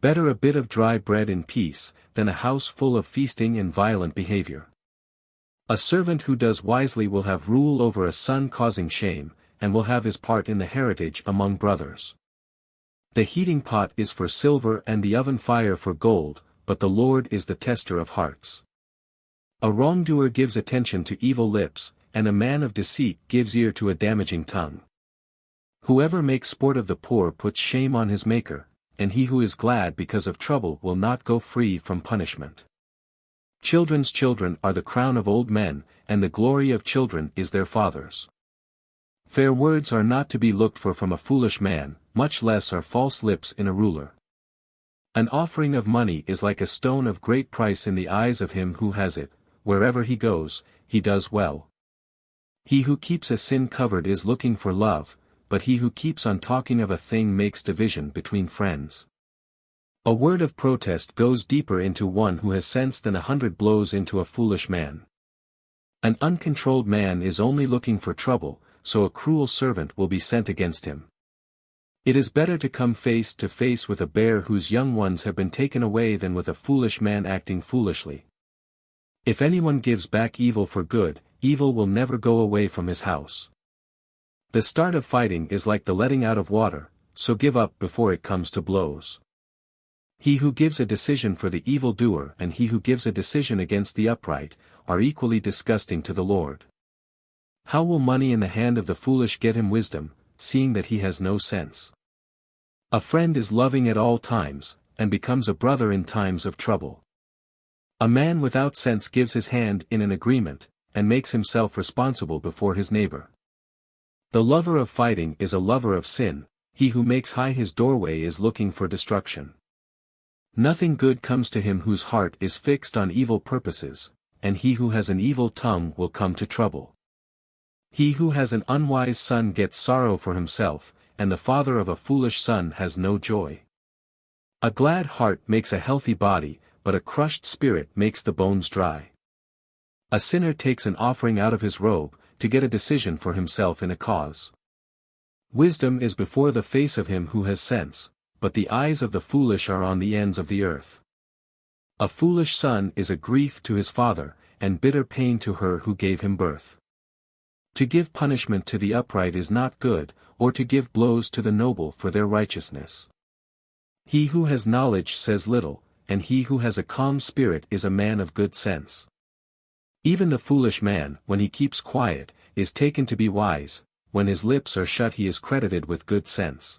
Better a bit of dry bread in peace, than a house full of feasting and violent behavior. A servant who does wisely will have rule over a son causing shame, and will have his part in the heritage among brothers. The heating pot is for silver and the oven fire for gold, but the Lord is the tester of hearts. A wrongdoer gives attention to evil lips, and a man of deceit gives ear to a damaging tongue. Whoever makes sport of the poor puts shame on his maker, and he who is glad because of trouble will not go free from punishment. Children's children are the crown of old men, and the glory of children is their fathers. Fair words are not to be looked for from a foolish man, much less are false lips in a ruler. An offering of money is like a stone of great price in the eyes of him who has it, wherever he goes, he does well. He who keeps a sin covered is looking for love, but he who keeps on talking of a thing makes division between friends. A word of protest goes deeper into one who has sense than 100 blows into a foolish man. An uncontrolled man is only looking for trouble, so a cruel servant will be sent against him. It is better to come face to face with a bear whose young ones have been taken away than with a foolish man acting foolishly. If anyone gives back evil for good, evil will never go away from his house. The start of fighting is like the letting out of water, so give up before it comes to blows. He who gives a decision for the evildoer and he who gives a decision against the upright, are equally disgusting to the Lord. How will money in the hand of the foolish get him wisdom, seeing that he has no sense? A friend is loving at all times, and becomes a brother in times of trouble. A man without sense gives his hand in an agreement, and makes himself responsible before his neighbor. The lover of fighting is a lover of sin, he who makes high his doorway is looking for destruction. Nothing good comes to him whose heart is fixed on evil purposes, and he who has an evil tongue will come to trouble. He who has an unwise son gets sorrow for himself, and the father of a foolish son has no joy. A glad heart makes a healthy body, but a crushed spirit makes the bones dry. A sinner takes an offering out of his robe, to get a decision for himself in a cause. Wisdom is before the face of him who has sense, but the eyes of the foolish are on the ends of the earth. A foolish son is a grief to his father, and bitter pain to her who gave him birth. To give punishment to the upright is not good, or to give blows to the noble for their righteousness. He who has knowledge says little, and he who has a calm spirit is a man of good sense. Even the foolish man, when he keeps quiet, is taken to be wise, when his lips are shut he is credited with good sense.